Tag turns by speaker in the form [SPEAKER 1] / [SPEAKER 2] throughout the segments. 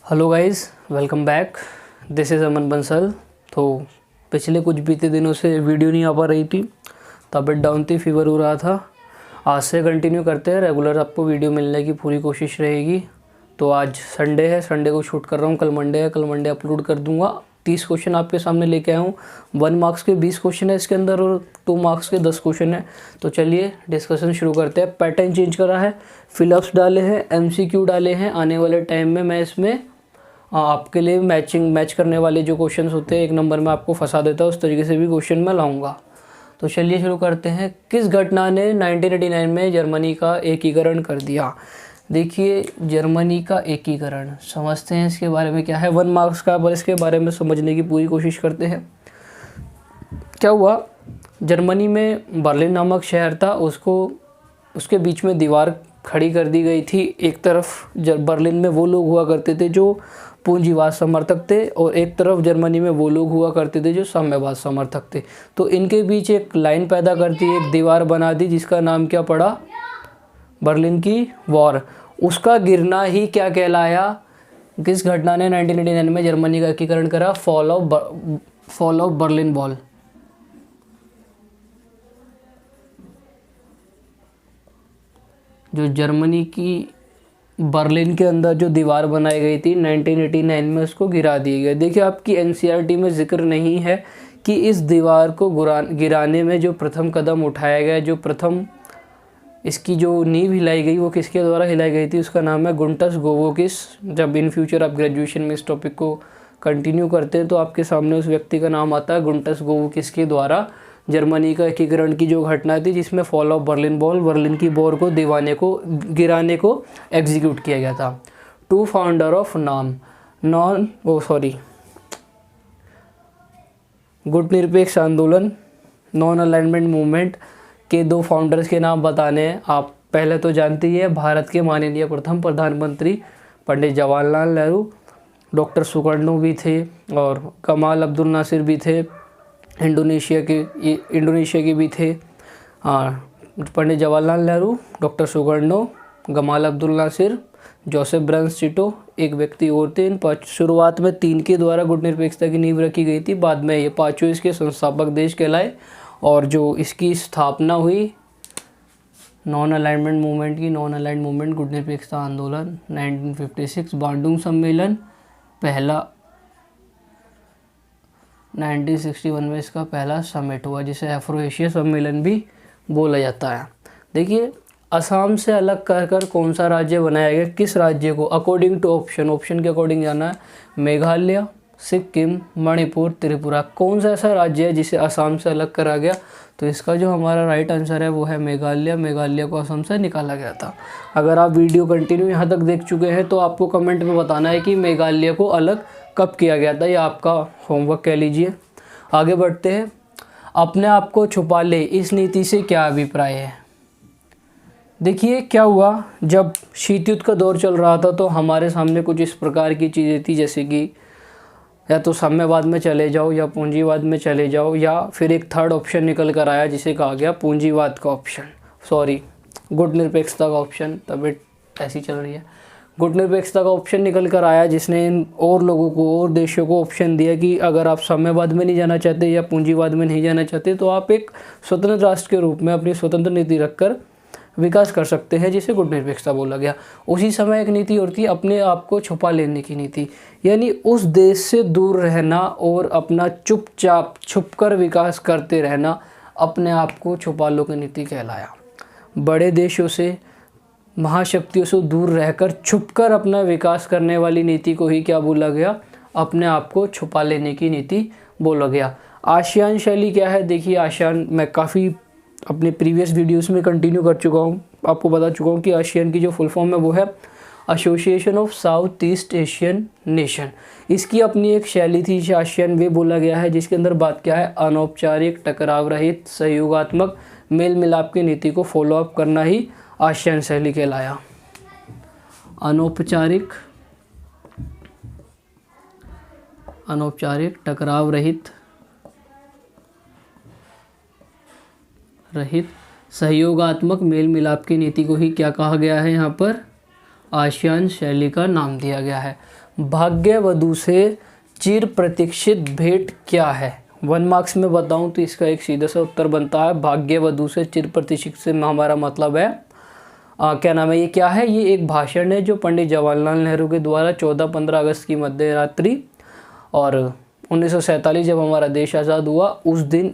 [SPEAKER 1] Hello guys, welcome back. This is Aman Bansal. तो पिछले कुछ बीते दिनों से वीडियो नहीं आ पा रही थी, तबीयत डाउन थी, फीवर हो रहा था। आज से कंटिन्यू करते हैं, रेगुलर आपको वीडियो मिलने की पूरी कोशिश रहेगी। तो आज संडे है, संडे को शूट कर रहा हूँ। कल मंडे है, कल मंडे अपलोड कर दूंगा। 30 क्वेश्चन आपके सामने लेके आया हूँ। 1 मार्क्स के 20 क्वेश्चन है इसके अंदर और 2 मार्क्स के 10 क्वेश्चन है। तो चलिए डिस्कशन शुरू करते हैं। पैटर्न चेंज करा है, फिलअप्स डाले हैं, MCQ डाले हैं। आने वाले टाइम में मैं इसमें आपके लिए मैच करने वाले जो क्वेश्चंस होते हैं, एक नंबर में आपको फंसा देता है, उस तरीके से भी क्वेश्चन मैं लाऊंगा। तो चलिए शुरू करते हैं। किस घटना ने 1989 में जर्मनी का एकीकरण कर दिया? देखिए, जर्मनी का एकीकरण समझते हैं इसके बारे में क्या है। 1 मार्क्स का, पर इसके बारे में समझने की पूरी कोशिश करते हैं। क्या हुआ, जर्मनी में बर्लिन नामक शहर था, उसके बीच में दीवार खड़ी कर दी गई थी। एक तरफ बर्लिन में वो लोग हुआ करते थे जो पूंजीवाद समर्थक थे, और एक तरफ जर्मनी में वो लोग हुआ करते थे जो साम्यवाद समर्थक थे। तो इनके बीच एक लाइन पैदा करती, एक दीवार बना दी, जिसका नाम क्या पड़ा? बर्लिन की वॉर। उसका गिरना ही क्या कहलाया? किस घटना ने 1989 में जर्मनी का एकीकरण करा? Fall of Berlin wall. जो जर्मनी की बर्लिन के अंदर जो दीवार बनाई गई थी 1989 में, उसको गिरा दी गई। देखिए, आपकी NCERT में जिक्र नहीं है कि इस दीवार को गिराने में जो प्रथम कदम उठाया गया, जो प्रथम इसकी जो नींव हिलाई गई, वो किसके द्वारा हिलाई गई थी? उसका नाम है गुंटस गोवोकिस। जब इन फ्यूचर आप ग्रेजुएशन में इस टॉपिक को कंटिन्यू करते हैं तो आपके सामने उस व्यक्ति का नाम आता है, गुंटस गोवोकिस के द्वारा जर्मनी का एकीकरण की जो घटना थी, जिसमें fall of Berlin wall, Berlin की वॉर को गिराने को एग्जीक्यूट किया गया था। 2 फाउंडर ऑफ गुट निरपेक्ष आंदोलन, नॉन अलाइनमेंट मूवमेंट के 2 फाउंडर्स के नाम बताने हैं। आप पहले तो जानते ही है, भारत के माननीय प्रथम प्रधानमंत्री पंडित जवाहरलाल नेहरू, डॉक्टर सुकर्णो भी थे और कमाल अब्दुल नासिर भी थे। इंडोनेशिया के भी थे। पंडित जवाहरलाल नेहरू, डॉक्टर सुकर्णो, कमाल अब्दुल नासिर, जोसेफ ब्रांस टिटो, एक व्यक्ति और थे। इन शुरुआत में 3 के द्वारा गुट निरपेक्षता की नींव रखी गई थी। बाद में ये 5 इसके संस्थापक देश कहलाए। और जो इसकी स्थापना हुई नॉन अलाइनमेंट मूवमेंट, गुट निरपेक्षता आंदोलन 1956, बांडुंग सम्मेलन पहला 1961 में इसका पहला समिट हुआ, जिसे अफ्रो एशिया सम्मेलन भी बोला जाता है। देखिए, असम से अलग कर कौन सा राज्य बनाया गया? किस राज्य को? अकॉर्डिंग टू ऑप्शन के अकॉर्डिंग जाना है। मेघालय, सिक्किम, मणिपुर, त्रिपुरा। कौन सा ऐसा राज्य है जिसे असम से अलग करा गया? तो इसका जो हमारा राइट आंसर है वो है मेघालय। मेघालय को असम से निकाला गया था। अगर आप वीडियो कंटिन्यू यहाँ तक देख चुके हैं तो आपको कमेंट में बताना है कि मेघालय को अलग कब किया गया था। ये आपका होमवर्क कह लीजिए। आगे बढ़ते हैं। अपने आप को छुपा ले, इस नीति से क्या अभिप्राय है? देखिए, क्या हुआ, जब शीत युद्ध का दौर चल रहा था तो हमारे सामने कुछ इस प्रकार की चीज़ें थी, जैसे कि या तो साम्यवाद में चले जाओ या पूंजीवाद में चले जाओ, या फिर एक थर्ड ऑप्शन निकल कर आया जिसे कहा गया पूंजीवाद का ऑप्शन, गुट निरपेक्षता का ऑप्शन। तब ऐसी चल रही है। गुट निरपेक्षता का ऑप्शन निकल कर आया, जिसने इन और लोगों को और देशों को ऑप्शन दिया कि अगर आप साम्यवाद में नहीं जाना चाहते या पूंजीवाद में नहीं जाना चाहते तो आप एक स्वतंत्र राष्ट्र के रूप में अपनी स्वतंत्र नीति रखकर विकास कर सकते हैं, जिसे गुट निरपेक्षता बोला गया। उसी समय एक नीति और थी, अपने आप को छुपा लेने की नीति, यानी उस देश से दूर रहना और अपना चुपचाप छुपकर विकास करते रहना, अपने आप को छुपा लो की नीति कहलाया। बड़े देशों से, महाशक्तियों से दूर रहकर छुपकर अपना विकास करने वाली नीति को ही क्या बोला गया? अपने आप को छुपा लेने की नीति बोला गया। आसियान शैली क्या है? देखिए, आसियान मैं काफ़ी अपने प्रीवियस वीडियोस में कंटिन्यू कर चुका हूँ, आपको बता चुका हूँ कि आसियान की जो फुल फॉर्म है वो है association of south east Asian nation. इसकी अपनी एक शैली थी, इसे आसियान वे बोला गया है, जिसके अंदर बात क्या है? अनौपचारिक, टकराव रहित, सहयोगात्मक, मेल मिलाप की नीति को फॉलो अप करना ही आसियान शैली कहलाया। अनौपचारिक, टकराव रहित, सहयोगात्मक, मेल मिलाप की नीति को ही क्या कहा गया है यहाँ पर? आशियान शैली का नाम दिया गया है। भाग्य वधू से चिर प्रतीक्षित भेंट क्या है? 1 मार्क्स में बताऊं तो इसका एक सीधा सा उत्तर बनता है भाग्य वधू से चिर प्रतीक्षित से हमारा मतलब है क्या नाम है, ये क्या है? ये एक भाषण है जो पंडित जवाहरलाल नेहरू के द्वारा 14-15 अगस्त की मध्य रात्रि और 1947 जब हमारा देश आज़ाद हुआ उस दिन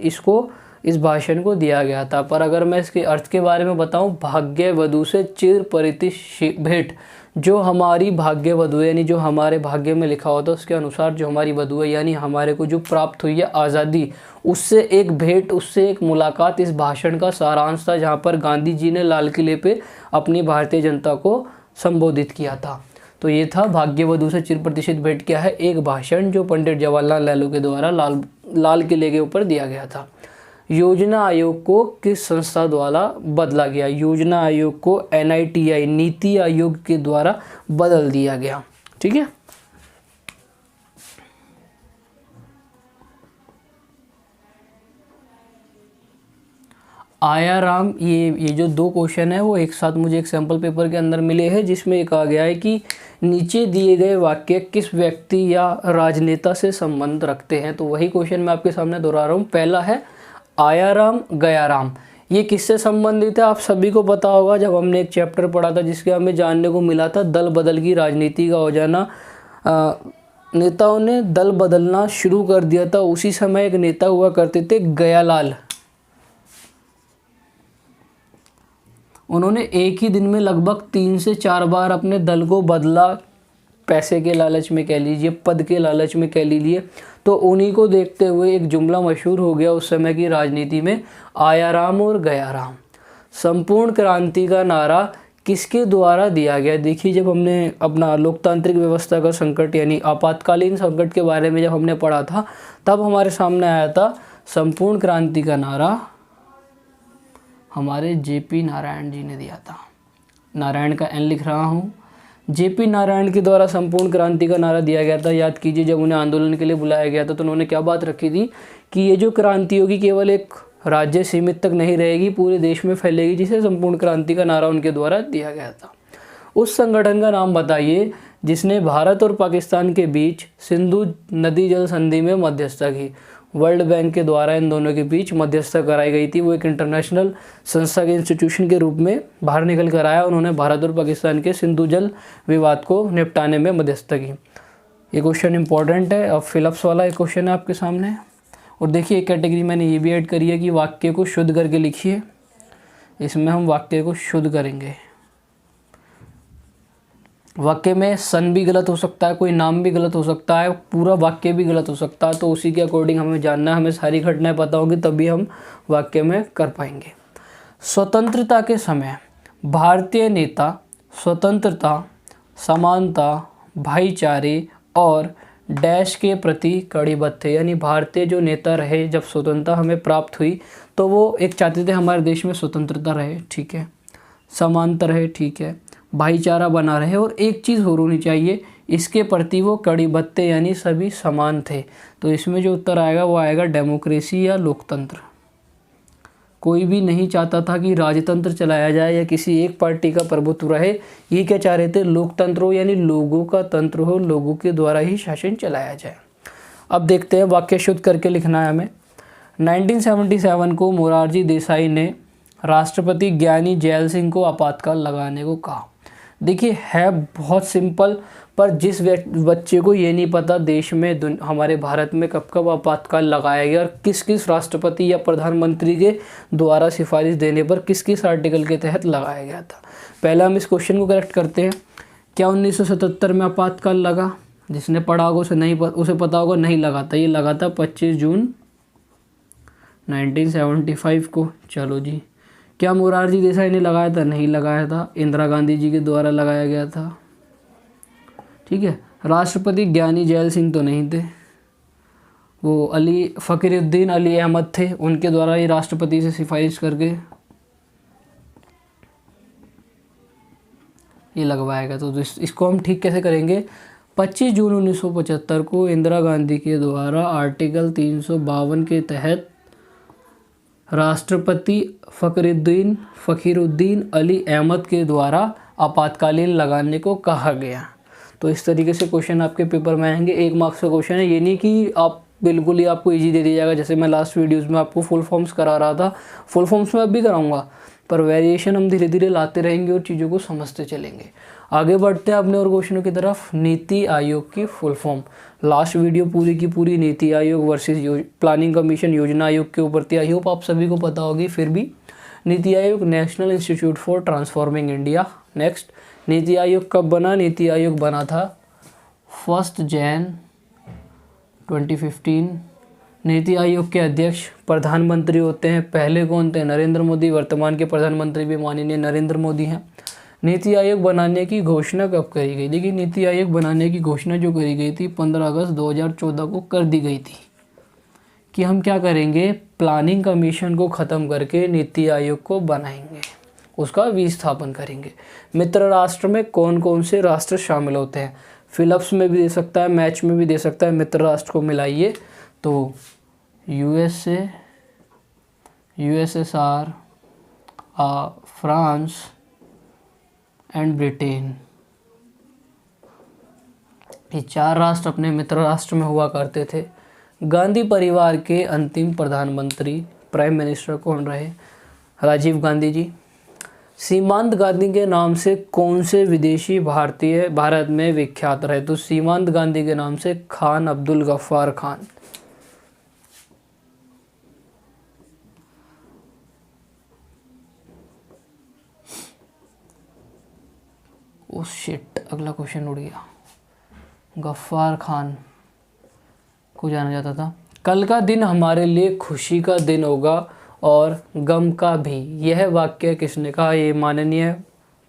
[SPEAKER 1] इस भाषण को दिया गया था। पर अगर मैं इसके अर्थ के बारे में बताऊं, भाग्य वधू से चिर परिचित भेंट, जो हमारी भाग्य वधू यानी जो हमारे भाग्य में लिखा होता है उसके अनुसार जो हमारी वधू है यानी हमारे को जो प्राप्त हुई है आज़ादी, उससे एक भेंट, उससे एक मुलाकात इस भाषण का सारांश था, जहाँ पर गांधी जी ने लाल किले पे अपनी भारतीय जनता को संबोधित किया था। तो ये था भाग्य वधू से चिर प्रतीक्षित भेंट क्या है, एक भाषण जो पंडित जवाहरलाल नेहरू के द्वारा लाल किले के ऊपर दिया गया था। योजना आयोग को किस संस्था द्वारा बदला गया? योजना आयोग को NITI नीति आयोग के द्वारा बदल दिया गया। ठीक है, आयाराम, ये जो 2 क्वेश्चन है वो एक साथ मुझे एक सैम्पल पेपर के अंदर मिले हैं, जिसमें कहा गया है कि नीचे दिए गए वाक्य किस व्यक्ति या राजनेता से संबंध रखते हैं। तो वही क्वेश्चन मैं आपके सामने दोहरा रहा हूँ। पहला है आयाराम गयाराम, ये किससे संबंधित है? आप सभी को पता होगा, जब हमने एक चैप्टर पढ़ा था जिसके हमें जानने को मिला था दल बदल की राजनीति का हो जाना, नेताओं ने दल बदलना शुरू कर दिया था। उसी समय एक नेता हुआ करते थे गयालाल, उन्होंने एक ही दिन में लगभग 3 से 4 बार अपने दल को बदला, पैसे के लालच में कह लीजिए, पद के लालच में कह लीजिए। तो उन्हीं को देखते हुए एक जुमला मशहूर हो गया उस समय की राजनीति में, आयाराम और गयाराम। संपूर्ण क्रांति का नारा किसके द्वारा दिया गया? देखिए, जब हमने अपना लोकतांत्रिक व्यवस्था का संकट यानी आपातकालीन संकट के बारे में जब हमने पढ़ा था, तब हमारे सामने आया था संपूर्ण क्रांति का नारा हमारे JP नारायण जी ने दिया था। नारायण का N लिख रहा हूँ। JP नारायण के द्वारा संपूर्ण क्रांति का नारा दिया गया था। याद कीजिए, जब उन्हें आंदोलन के लिए बुलाया गया था तो उन्होंने क्या बात रखी थी कि ये जो क्रांति होगी केवल एक राज्य सीमित तक नहीं रहेगी, पूरे देश में फैलेगी, जिसे संपूर्ण क्रांति का नारा उनके द्वारा दिया गया था। उस संगठन का नाम बताइए जिसने भारत और पाकिस्तान के बीच सिंधु नदी जल संधि में मध्यस्थता की। वर्ल्ड बैंक के द्वारा इन दोनों के बीच मध्यस्थता कराई गई थी। वो एक इंटरनेशनल संस्था के इंस्टीट्यूशन के रूप में बाहर निकल कर आया। उन्होंने भारत और पाकिस्तान के सिंधु जल विवाद को निपटाने में मध्यस्थता की। ये क्वेश्चन इंपॉर्टेंट है। अब फिलअप्स वाला एक क्वेश्चन है आपके सामने। और देखिए, एक कैटेगरी मैंने ये भी ऐड करी है कि वाक्य को शुद्ध करके लिखिए। इसमें हम वाक्य को शुद्ध करेंगे। वाक्य में सन भी गलत हो सकता है, कोई नाम भी गलत हो सकता है, पूरा वाक्य भी गलत हो सकता है। तो उसी के अकॉर्डिंग हमें जानना है, हमें सारी घटनाएं पता होंगी तभी हम वाक्य में कर पाएंगे। स्वतंत्रता के समय भारतीय नेता स्वतंत्रता, समानता, भाईचारे और डैश के प्रति कटिबद्ध थे। यानी भारतीय जो नेता रहे, जब स्वतंत्रता हमें प्राप्त हुई तो वो एक चाहते थे हमारे देश में स्वतंत्रता रहे, ठीक है, समानता रहे, ठीक है, भाईचारा बना रहे, और एक चीज़ और होनी चाहिए, इसके प्रति वो कटिबद्ध थे यानी सभी समान थे। तो इसमें जो उत्तर आएगा वो आएगा डेमोक्रेसी या लोकतंत्र। कोई भी नहीं चाहता था कि राजतंत्र चलाया जाए या किसी एक पार्टी का प्रभुत्व रहे। ये क्या चाह रहे थे? लोकतंत्र हो, यानी लोगों का तंत्र हो, लोगों के द्वारा ही शासन चलाया जाए। अब देखते हैं, वाक्य शुद्ध करके लिखना है हमें। 1977 को मोरारजी देसाई ने राष्ट्रपति ज्ञानी जैल सिंह को आपातकाल लगाने को कहा। देखिए, है बहुत सिंपल, पर जिस बच्चे को ये नहीं पता देश में हमारे भारत में कब कब आपातकाल लगाया गया और किस किस राष्ट्रपति या प्रधानमंत्री के द्वारा सिफारिश देने पर किस किस आर्टिकल के तहत लगाया गया था। पहले हम इस क्वेश्चन को करेक्ट करते हैं। क्या 1977 में आपातकाल लगा? जिसने पढ़ा होगा उसे पता होगा नहीं लगा था। ये लगा था 25 जून 1975 को। चलो जी, क्या मोरारजी देसाई ने लगाया था? नहीं लगाया था, इंदिरा गांधी जी के द्वारा लगाया गया था, ठीक है। राष्ट्रपति ज्ञानी जैल सिंह तो नहीं थे, वो फ़कीरुद्दीन अली अहमद थे, उनके द्वारा ये राष्ट्रपति से सिफारिश करके ये लगवाया गया। तो इसको हम ठीक कैसे करेंगे? 25 जून 1975 को इंदिरा गांधी के द्वारा आर्टिकल 352 के तहत राष्ट्रपति फ़कीरुद्दीन अली अहमद के द्वारा आपातकालीन लगाने को कहा गया। तो इस तरीके से क्वेश्चन आपके पेपर में आएंगे। 1 मार्क्स का क्वेश्चन है, ये नहीं कि आप बिल्कुल ही आपको इजी दे दिया जाएगा। जैसे मैं लास्ट वीडियोस में आपको फुल फॉर्म्स करा रहा था, फुल फॉर्म्स में अब भी कराऊंगा, पर वेरिएशन हम धीरे धीरे लाते रहेंगे और चीज़ों को समझते चलेंगे। आगे बढ़ते हैं अपने और क्वेश्चनों की तरफ। नीति आयोग की फुल फॉर्म। लास्ट वीडियो पूरी की पूरी NITI Aayog versus planning commission योजना आयोग के ऊपर थी। आई होप आप सभी को पता होगी। फिर भी NITI Aayog national institute for transforming India. Next, NITI Aayog कब बना? नीति आयोग बना था 1 जनवरी 2015। नीति आयोग के अध्यक्ष प्रधानमंत्री होते हैं। पहले कौन थे? नरेंद्र मोदी। वर्तमान के प्रधानमंत्री भी माननीय नरेंद्र मोदी हैं। नीति आयोग बनाने की घोषणा कब करी गई? देखिए, नीति आयोग बनाने की घोषणा जो करी गई थी 15 अगस्त 2014 को कर दी गई थी कि हम क्या करेंगे, प्लानिंग कमीशन को ख़त्म करके नीति आयोग को बनाएंगे, उसका विस्थापन करेंगे। मित्र राष्ट्र में कौन कौन से राष्ट्र शामिल होते हैं? फिलअप्स में भी दे सकता है, मैच में भी दे सकता है। मित्र राष्ट्र को मिलाइए तो USA, USSR, France and Britain, ये 4 राष्ट्र अपने मित्र राष्ट्र में हुआ करते थे। गांधी परिवार के अंतिम प्रधानमंत्री प्राइम मिनिस्टर कौन रहे? राजीव गांधी जी। सीमांत गांधी के नाम से कौन से विदेशी भारतीय भारत में विख्यात रहे? तो सीमांत गांधी के नाम से खान अब्दुल गफ्फार खान। ओ शिट, अगला क्वेश्चन उड़ गया। गफ्फार खान को जाना जाता था। कल का दिन हमारे लिए खुशी का दिन होगा और गम का भी, यह वाक्य किसने कहा? ये माननीय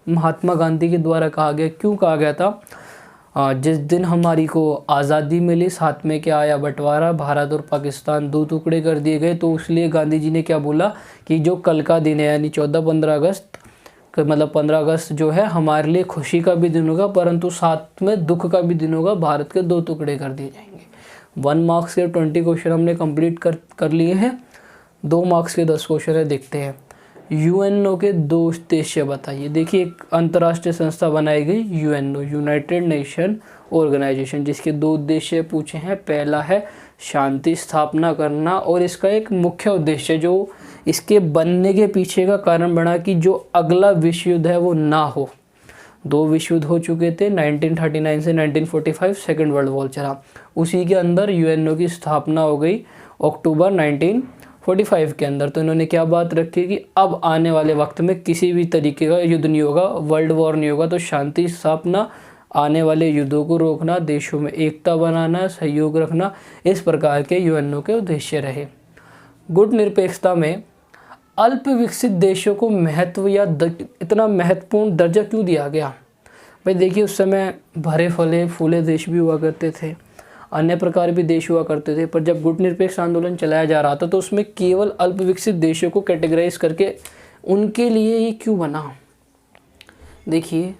[SPEAKER 1] महात्मा गांधी के द्वारा कहा गया। क्यों कहा गया था? जिस दिन हमारी को आज़ादी मिली, साथ में क्या आया? बंटवारा। भारत और पाकिस्तान 2 टुकड़े कर दिए गए। तो इसलिए गांधी जी ने क्या बोला कि जो कल का दिन है यानी 15 अगस्त, मतलब 15 अगस्त जो है हमारे लिए खुशी का भी दिन होगा, परंतु साथ में दुख का भी दिन होगा। भारत के 2 टुकड़े कर दिए जाएंगे। 1 मार्क्स के 20 क्वेश्चन हमने कंप्लीट कर लिए हैं। 2 मार्क्स के 10 क्वेश्चन है, देखते हैं। यूएनओ के 2 उद्देश्य बताइए। देखिए, एक अंतर्राष्ट्रीय संस्था बनाई गई यूएनओ, यूनाइटेड नेशन ऑर्गेनाइजेशन, जिसके 2 उद्देश्य पूछे हैं। पहला है शांति स्थापना करना, और इसका एक मुख्य उद्देश्य जो इसके बनने के पीछे का कारण बना कि जो अगला विश्व युद्ध है वो ना हो। 2 विश्व युद्ध हो चुके थे, 1939 से 1945 सेकेंड वर्ल्ड वॉर चला। उसी के अंदर यूएनओ की स्थापना हो गई अक्टूबर 1945 के अंदर। तो इन्होंने क्या बात रखी कि अब आने वाले वक्त में किसी भी तरीके का युद्ध नहीं होगा, वर्ल्ड वॉर नहीं होगा। तो शांति स्थापना, आने वाले युद्धों को रोकना, देशों में एकता बनाना, सहयोग रखना, इस प्रकार के यूएनओ के उद्देश्य रहे। गुट निरपेक्षता में अल्प विकसित देशों को महत्व या इतना महत्वपूर्ण दर्जा क्यों दिया गया? भाई देखिए, उस समय भरे फले फूले देश भी हुआ करते थे, अन्य प्रकार भी देश हुआ करते थे, पर जब गुट निरपेक्ष आंदोलन चलाया जा रहा था तो उसमें केवल अल्प विकसित देशों को कैटेगराइज करके उनके लिए ये क्यों बना? देखिए,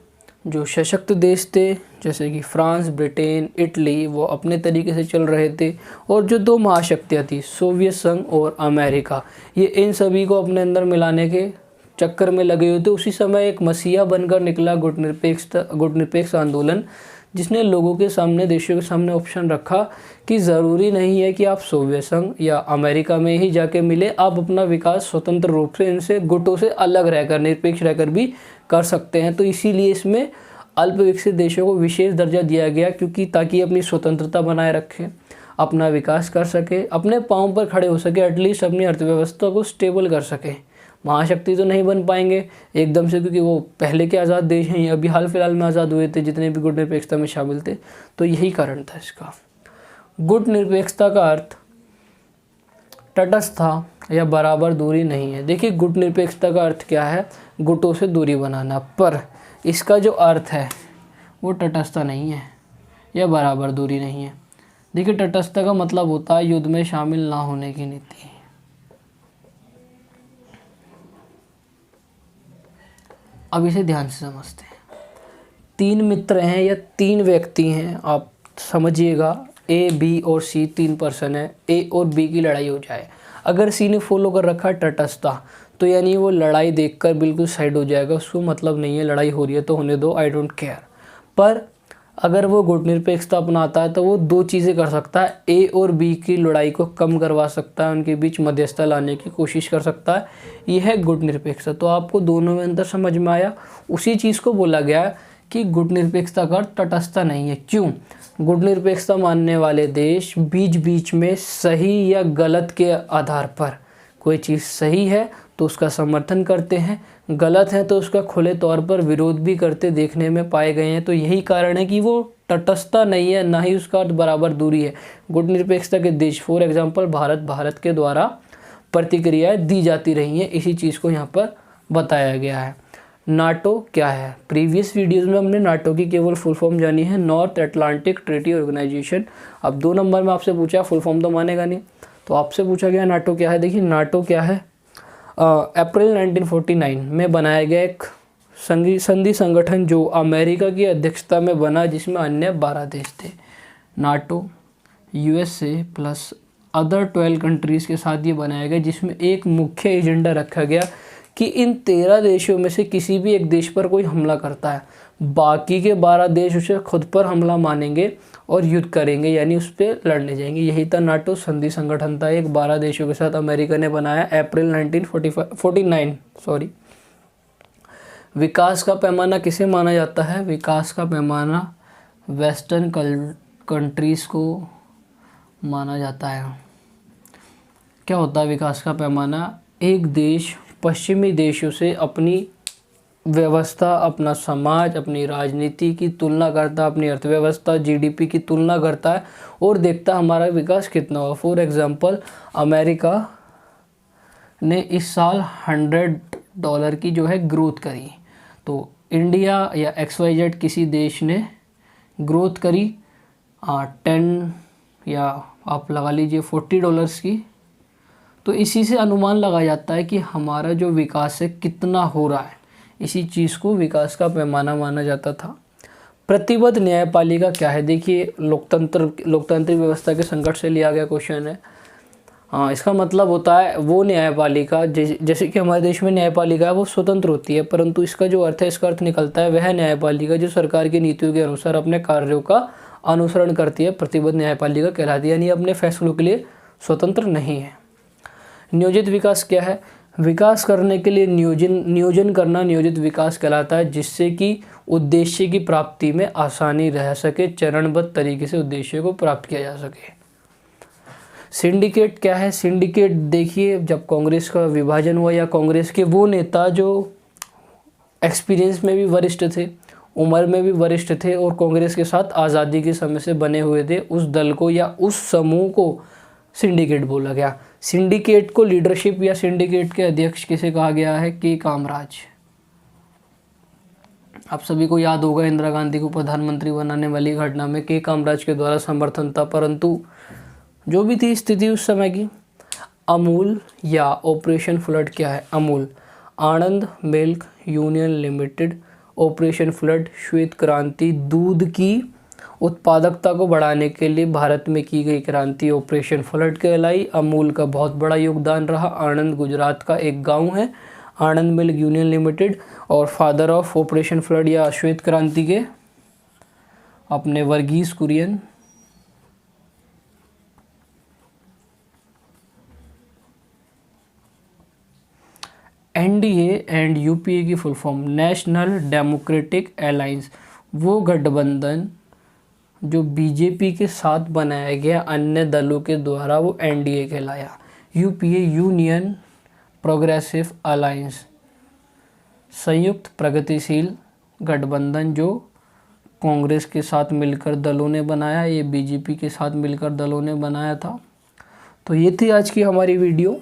[SPEAKER 1] जो सशक्त देश थे जैसे कि फ्रांस, ब्रिटेन, इटली, वो अपने तरीके से चल रहे थे, और जो 2 महाशक्तियाँ थी, सोवियत संघ और अमेरिका, ये इन सभी को अपने अंदर मिलाने के चक्कर में लगे हुए थे। उसी समय एक मसीहा बनकर निकला गुट निरपेक्ष आंदोलन, जिसने लोगों के सामने, देशों के सामने ऑप्शन रखा कि ज़रूरी नहीं है कि आप सोवियत संघ या अमेरिका में ही जाके मिले, आप अपना विकास स्वतंत्र रूप से इनसे गुटों से अलग रहकर, निरपेक्ष रहकर भी कर सकते हैं। तो इसीलिए इसमें अल्प विकसित देशों को विशेष दर्जा दिया गया, क्योंकि ताकि अपनी स्वतंत्रता बनाए रखें, अपना विकास कर सके, अपने पाँव पर खड़े हो सके, एटलीस्ट अपनी अर्थव्यवस्था को स्टेबल कर सके। महाशक्ति तो नहीं बन पाएंगे एकदम से, क्योंकि वो पहले के आज़ाद देश हैं, अभी हाल फिलहाल में आज़ाद हुए थे जितने भी गुट निरपेक्षता में शामिल थे। तो यही कारण था इसका। गुट निरपेक्षता का अर्थ तटस्थ या बराबर दूरी नहीं है। देखिए, गुट निरपेक्षता का अर्थ क्या है? गुटों से दूरी बनाना, पर इसका जो अर्थ है वो तटस्थता नहीं है या बराबर दूरी नहीं है। देखिए, तटस्थता का मतलब होता है युद्ध में शामिल ना होने की नीति। अब इसे ध्यान से समझते हैं। 3 मित्र हैं या 3 व्यक्ति हैं, आप समझिएगा, ए, बी और सी 3 पर्सन है। ए और बी की लड़ाई हो जाए, अगर सी ने फॉलो कर रखा है तटस्थता, तो यानी वो लड़ाई देखकर बिल्कुल साइड हो जाएगा, उसको मतलब नहीं है लड़ाई हो रही है तो होने दो, आई डोंट केयर। पर अगर वो गुटनिरपेक्षता अपनाता है तो वो दो चीज़ें कर सकता है, ए और बी की लड़ाई को कम करवा सकता है, उनके बीच मध्यस्थता लाने की कोशिश कर सकता है, यह है गुटनिरपेक्षता। तो आपको दोनों में अंतर समझ में आया। उसी चीज़ को बोला गया है कि गुटनिरपेक्षता का तटस्थता नहीं है। क्यों? गुटनिरपेक्षता मानने वाले देश बीच बीच में सही या गलत के आधार पर, कोई चीज़ सही है तो उसका समर्थन करते हैं, गलत है तो उसका खुले तौर पर विरोध भी करते देखने में पाए गए हैं। तो यही कारण है कि वो तटस्थता नहीं है, ना ही उसका अर्थ बराबर दूरी है। गुटनिरपेक्षता के देश, फॉर एग्जांपल भारत के द्वारा प्रतिक्रियाएं दी जाती रही हैं, इसी चीज़ को यहाँ पर बताया गया है। नाटो क्या है? प्रीवियस वीडियोस में हमने नाटो की केवल फुल फॉर्म जानी है, नॉर्थ अटलांटिक ट्रीटी ऑर्गेनाइजेशन। अब 2 नंबर में आपसे पूछा, फुल फॉर्म तो मानेगा नहीं, तो आपसे पूछा गया नाटो क्या है। देखिए नाटो क्या है, अप्रैल 1949 में बनाया गया एक संधि संगठन जो अमेरिका की अध्यक्षता में बना, जिसमें अन्य 12 देश थे। NATO USA plus other 12 countries के साथ ये बनाया गया, जिसमें एक मुख्य एजेंडा रखा गया कि इन 13 देशों में से किसी भी एक देश पर कोई हमला करता है, बाकी के 12 देश उसे खुद पर हमला मानेंगे और युद्ध करेंगे, यानी उस पर लड़ने जाएंगे। यही था नाटो, संधि संगठन था एक 12 देशों के साथ अमेरिका ने बनाया अप्रैल 1949। विकास का पैमाना किसे माना जाता है? विकास का पैमाना वेस्टर्न कंट्रीज़ को माना जाता है। क्या होता है विकास का पैमाना? एक देश पश्चिमी देशों से अपनी व्यवस्था, अपना समाज, अपनी राजनीति की तुलना करता है, अपनी अर्थव्यवस्था GDP की तुलना करता है और देखता हमारा विकास कितना हुआ। फॉर एग्जांपल अमेरिका ने इस साल $100 की जो है ग्रोथ करी, तो इंडिया या XYZ किसी देश ने ग्रोथ करी 10 या आप लगा लीजिए $40 की। तो इसी से अनुमान लगाया जाता है कि हमारा जो विकास है कितना हो रहा है, इसी चीज़ को विकास का पैमाना माना जाता था। प्रतिबद्ध न्यायपालिका क्या है? देखिए लोकतांत्रिक व्यवस्था के संकट से लिया गया क्वेश्चन है। हाँ, इसका मतलब होता है वो न्यायपालिका, जैसे कि हमारे देश में न्यायपालिका है वो स्वतंत्र होती है, परंतु इसका जो अर्थ है, इसका अर्थ निकलता है वह न्यायपालिका जो सरकार की नीतियों के अनुसार अपने कार्यों का अनुसरण करती है, प्रतिबद्ध न्यायपालिका कहलाती है, यानी अपने फैसलों के लिए स्वतंत्र नहीं है। नियोजित विकास क्या है? विकास करने के लिए नियोजन करना नियोजित विकास कहलाता है, जिससे कि उद्देश्य की प्राप्ति में आसानी रह सके, चरणबद्ध तरीके से उद्देश्य को प्राप्त किया जा सके। सिंडिकेट क्या है? सिंडिकेट देखिए, जब कांग्रेस का विभाजन हुआ या कांग्रेस के वो नेता जो एक्सपीरियंस में भी वरिष्ठ थे, उम्र में भी वरिष्ठ थे और कांग्रेस के साथ आज़ादी के समय से बने हुए थे, उस दल को या उस समूह को सिंडिकेट बोला गया। सिंडिकेट को लीडरशिप या सिंडिकेट के अध्यक्ष किसे कहा गया है? के कामराज। आप सभी को याद होगा इंदिरा गांधी को प्रधानमंत्री बनाने वाली घटना में के कामराज के द्वारा समर्थन था, परंतु जो भी थी स्थिति उस समय की। अमूल या ऑपरेशन फ्लड क्या है? Amul Anand milk union limited, operation flood श्वेत क्रांति, दूध की उत्पादकता को बढ़ाने के लिए भारत में की गई क्रांति ऑपरेशन फ्लड कहलाई। अमूल का बहुत बड़ा योगदान रहा। आनंद गुजरात का एक गांव है, आनंद मिल्क यूनियन लिमिटेड, और फादर ऑफ ऑपरेशन फ्लड या श्वेत क्रांति के अपने Verghese Kurien. NDA and UPA की full form national democratic alliance, वो गठबंधन जो BJP के साथ बनाया गया अन्य दलों के द्वारा, वो NDA कहलाया। UPA यूनियन प्रोग्रेसिव अलायंस, संयुक्त प्रगतिशील गठबंधन जो कांग्रेस के साथ मिलकर दलों ने बनाया, ये BJP के साथ मिलकर दलों ने बनाया था। तो ये थी आज की हमारी वीडियो।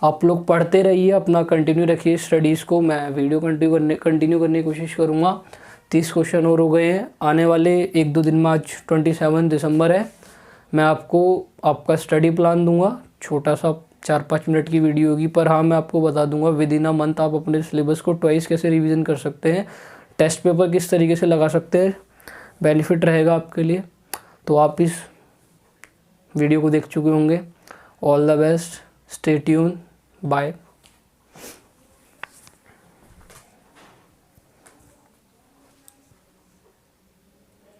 [SPEAKER 1] आप लोग पढ़ते रहिए, अपना कंटिन्यू रखिए स्टडीज़ को। मैं वीडियो कंटिन्यू करने की कोशिश करूँगा। 30 क्वेश्चन और हो गए हैं, आने वाले 1-2 दिन में, आज 27 दिसंबर है, मैं आपको आपका स्टडी प्लान दूंगा। छोटा सा 4-5 मिनट की वीडियो होगी, पर हाँ मैं आपको बता दूंगा विद इन अ मंथ आप अपने सिलेबस को ट्वाइस कैसे रिवीजन कर सकते हैं, टेस्ट पेपर किस तरीके से लगा सकते हैं, बेनिफिट रहेगा आपके लिए। तो आप इस वीडियो को देख चुके होंगे। All the best, stay tune, bye.